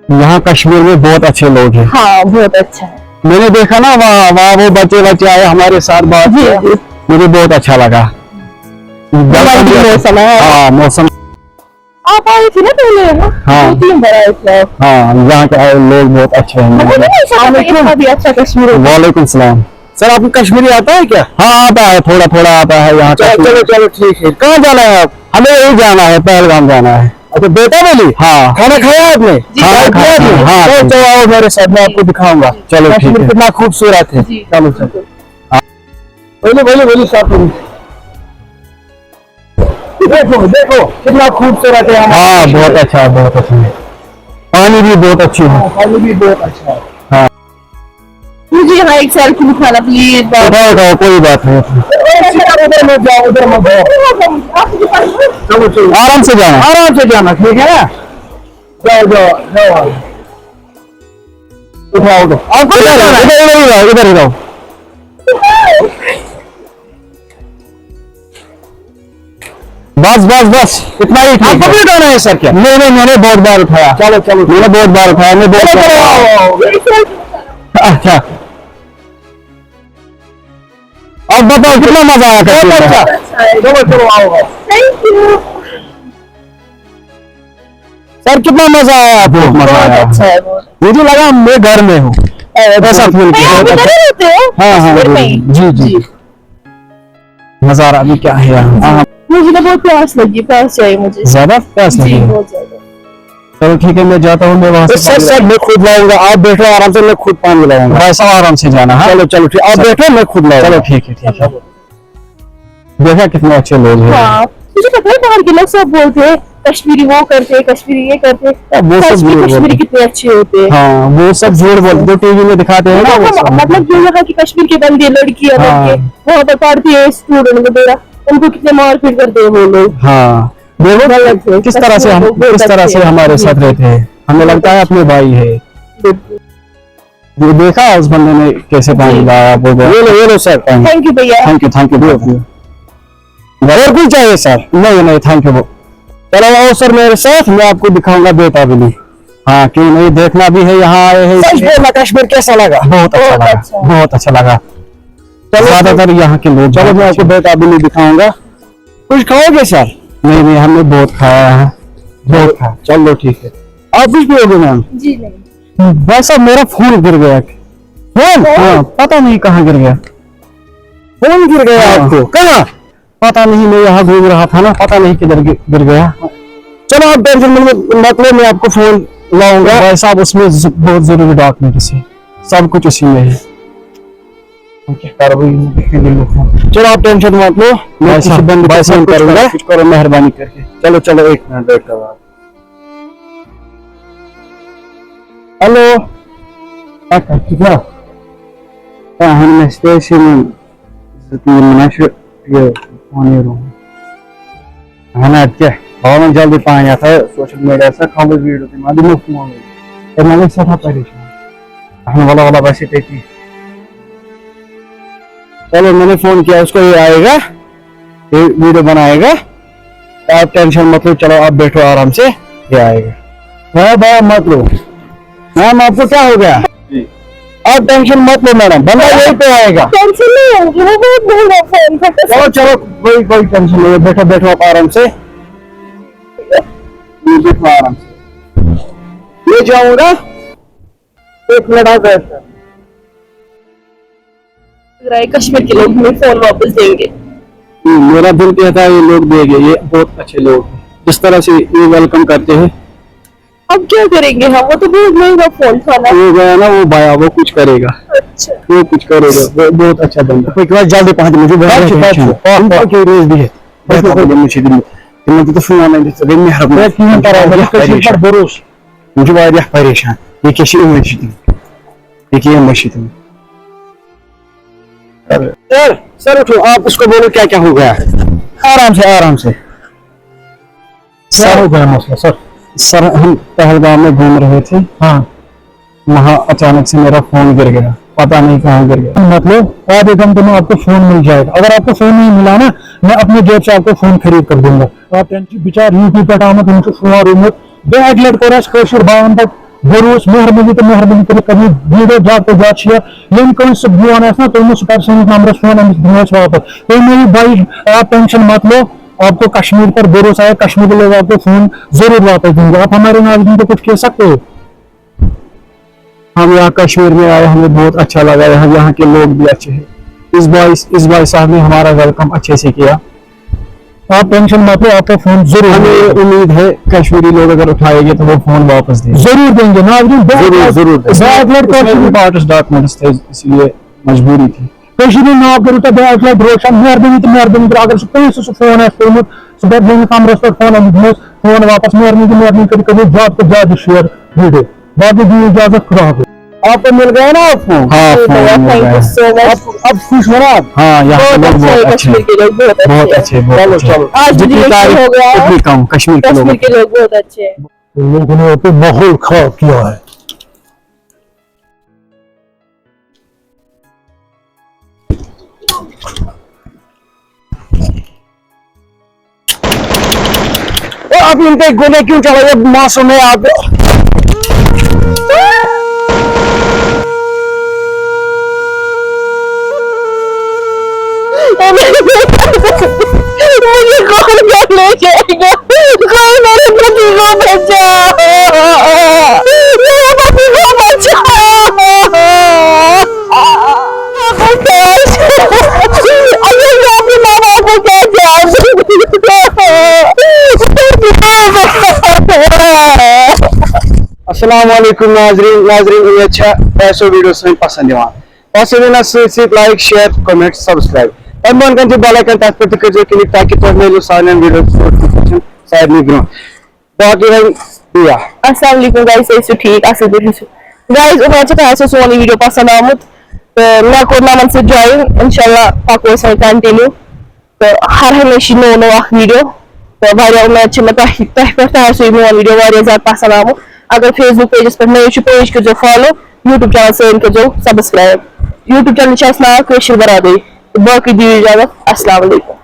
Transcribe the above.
यहाँ कश्मीर में बहुत अच्छे लोग हैं। हाँ बहुत अच्छा है। मैंने देखा ना वहाँ वहाँ वो बच्चे आए हमारे साथ बात किया, मुझे बहुत अच्छा लगा। मौसम है। हाँ मौसम। आप आए थे ना पहले है ना? हाँ 2-3 बार आए थे आप। हाँ यहाँ के लोग बहुत अच्छे हैं। भी अच्छा कश्मीर है। वालेकुम सलाम। सर आपको कश्मीरी आता है क्या? हाँ आता है, थोड़ा थोड़ा आता है यहाँ। चलो चलो ठीक है। कहाँ जाना है आप? हमें यही जाना है, पहलगाम जाना है। अच्छा बेटा बोली। हाँ खाना खाया आपने? हाँ खाया आपने? हाँ चलो आओ मेरे साथ, मैं आपको दिखाऊंगा। चलो ठीक कश्मीर है। कितना खूबसूरत है। चलो चलो बोलिए साहब। देखो देखो कितना खूबसूरत है। हाँ बहुत अच्छा है, बहुत अच्छा है। पानी भी बहुत अच्छी है। पानी भी बहुत अच्छा है। मुझे यहाँ एक सेल्फी दिखाना प्लीज। उठाओ कोई बात नहीं। उधर मत जाओ। चलो चलो आराम से जाना। ठीक है ना? जाओ उठाओ आपको इधर ही रहो। बस इतना ही। आपको भी उठाना है सर क्या? नहीं मैंने बहुत बार उठाया। चलो मैंने बहुत बार उठाया। मैं बहुत अच्छा। अब बताओ कितना मजा आया था? चलो आओ। Thank you. सर कितना मजा आया आपको? मजा आया। अच्छा है बहुत। मुझे लगा मैं घर में हूँ, ऐसा फील किया। आप इधर ही रहते हो? हाँ कश्मीर में ही? जी नजारा भी क्या है यहाँ। मुझे ना बहुत प्यास लगी, प्यास चाहिए मुझे। ज्यादा प्यास जी लगी? बहुत ज्यादा। चलो ठीक है, मैं जाता हूँ। मैं वहाँ से सर मैं खुद लाऊंगा, आप बैठो आराम से, मैं खुद पानी लाऊंगा। वैसा आराम से जाना है। चलो ठीक, आप बैठो मैं खुद लाऊंगा। चलो ठीक है। देखा कितने अच्छे लोग हैं। हाँ मुझे पता है बाहर के लोग सब बोलते हैं कश्मीरी वो करते, कश्मीरी ये करते। वो सब झूठ कश्मीरी बोलते। कितने अच्छे होते हैं। हाँ वो सब झूठ बोलते, जो टीवी में दिखाते हैं ना वो सब। मतलब ये लगा कि कश्मीर के बंदे लड़कियां हाँ। लड़के वहाँ पर पढ़ती है स्टूडेंट वगैरह, उनको कितने मारपीट करते हैं वो लोग। हाँ देखो किस तरह से हमारे साथ रहते हैं, हमें लगता है अपने भाई है। वो देखा उस बंदे ने कैसे पानी लाया। ये लो सर पानी। थैंक यू भैया। Thank you. और कुछ चाहिए सर? नहीं थैंक यू। चलो आओ सर मेरे साथ, मैं आपको दिखाऊंगा बेटा भी नहीं। हाँ क्यों नहीं, देखना भी है। यहाँ आए हैं। सच बोलना, कश्मीर कैसा लगा? बहुत अच्छा लगा। चलो ज्यादातर यहाँ के लोग। चलो मैं आपको बेटा भी नहीं दिखाऊंगा। कुछ खाओगे सर? नहीं हमने बहुत खाया है, बहुत खाया। चलो ठीक है। आप कुछ पियोगे मैम? जी नहीं। वैसा मेरा फोन गिर गया। फोन? हाँ पता नहीं कहाँ गिर गया। फोन गिर गया हाँ। आपको? कहाँ? पता नहीं, मैं यहाँ घूम रहा था ना, पता नहीं किधर गिर गया। चलो आप टेंशन मत लो, मैं आपको फोन लाऊंगा। भाई साहब उसमें बहुत जरूरी डॉक्यूमेंट है, सब कुछ उसी में है। चलो आप टेंशन मत लो, मैं किसी बंदे को फोन करूंगा। कुछ करो मेहरबानी करके। चलो 1 मिनट वेट करो। हेलो हम स्टेशन बहुत जल्दी पानी आता है सोशल मीडिया से खबर वीडियो की माध्यम में फोन है। मैं सदा परेशान हम वाला बस इतनी। चलो मैंने फोन किया उसको, ये आएगा, ये वीडियो बनाएगा, तो आप टेंशन मत लो। चलो आप बैठो आराम से, ये आएगा। भाई मत लो मैम, आपको क्या हो गया? आप टेंशन मत लो मैडम, बंदा यहीं पे आएगा। टेंशन नहीं होगी, वो बहुत बोल फोन पर। चलो कोई टेंशन नहीं है, बैठो आप आराम से, बैठो आराम से। ले जाऊंगा 1 मिनट आप बैठ। कश्मीर के लोग हमें फोन वापस देंगे। मेरा दिल कहता है ये लोग देंगे, ये बहुत अच्छे लोग हैं। जिस तरह से ये वेलकम करते हैं। अब क्या करेंगे हम? वो तो बहुत महंगा फोन था ना। वो गया ना वो भाया, वो कुछ करेगा। अच्छा वो कुछ करेगा, वो बहुत अच्छा बंदा। कोई क्लास जल्दी पहुंच, मुझे मुझे वारियाह परेशान ये सर उठो, आप उसको बोलो क्या क्या हो गया। आराम से सर हो गया मसला। सर हम पहलगाम में घूम रहे थे। हाँ वहाँ अचानक से मेरा फोन गिर गया, पता नहीं कहाँ गिर गया। मतलब आधे घंटे में आपको फोन मिल जाएगा। अगर आपको फोन नहीं मिला ना, मैं अपनी जेब से आपको फोन खरीद कर दूंगा। आप टेंशन बिचार यूट्यूब पे आमत उनको फोन रूम बे अगले कोरस कोशिश बावन तक भरोस मेहरबानी तो मेहरबानी कर वीडियो ज्यादा तो ज्यादा शेयर यम कौन से बुआन है ना तो मुझे कर नंबर फोन दिनोस वापस तो मेरी भाई आप टेंशन मत लो, आपको कश्मीर पर भरोसा है, कश्मीर के लोग आपको फोन जरूर वापस देंगे। आप हमारे नाज़रीन को कुछ कह सकते हो? हम यहाँ कश्मीर में आए, हमें बहुत अच्छा लगा, यहाँ के लोग भी अच्छे हैं। इस भाई साहब ने हमारा वेलकम अच्छे से किया। आप टेंशन मत लो, आपको फोन जरूर हमें उम्मीद है कश्मीरी लोग अगर उठाएंगे तो वो फोन वापस देंगे, जरूर देंगे। डॉक्यूमेंट्स थे इसलिए मजबूरी थी। ना करूँ तो बैकलाइट रोशन मेहरबानी अगर सो फोन है कमरस पर फोन वापस मेहरबानी कर ज्यादा शेयर वीडियो बाकी दी इजाजत खुदा हाफिज़। आपको मिल गया ना फोन? हाँ फोन मिल गया है। अब खुश हो ना आप? हाँ यहाँ के लोग बहुत अच्छे कश्मीर के लोग बहुत अच्छे बहुत अच्छे। आज जितनी भी तारीफ हो गया है। उतनी कम। कश्मीर के लोग के लोग बहुत अच्छे हैं। लोगों ने तो माहौल खराब किया है। आप इन पे गोले क्यों चलाए मासूम है आप? मुझे कौन घर ले जाएगा? कोई मेरे पति को बचाओ, मेरे पति को बचाओ। अगर मैं अपनी मामा को क्या जान अस्सलाम वालेकुम नाजरीन ये अच्छा ऐसो वीडियो से पसंद दिवान लाइक शेयर कमेंट सब्सक्राइब और मन कर बेल आइकन तक पे कर क्लिक ताकि तो मेरे सारे वीडियो नोटिफिकेशन शायद नहीं ग्रो बाकी है दिया। अस्सलाम वालेकुम गाइस, ऐसे ठीक असल पे गाइस उम्मीद है कि सोनी वीडियो पसंद आमुत तो मैं को नामन से जॉइन इंशाल्लाह पाको से कंटिन्यू तो हर हमेशा नो वीडियो तो वारिया उम्मीद है मैं सो वीडियो वारिया ज्यादा पसंद आमु। अगर फेसबुक पेजेस पर नए पेज कर फॉलो, यूट्यूब चैनल से कर सब्सक्राइब। यूट्यूब चैनल नाम कशीर बरादरी। बाकी दी इजाजत। अस्सलाम वालेकुम।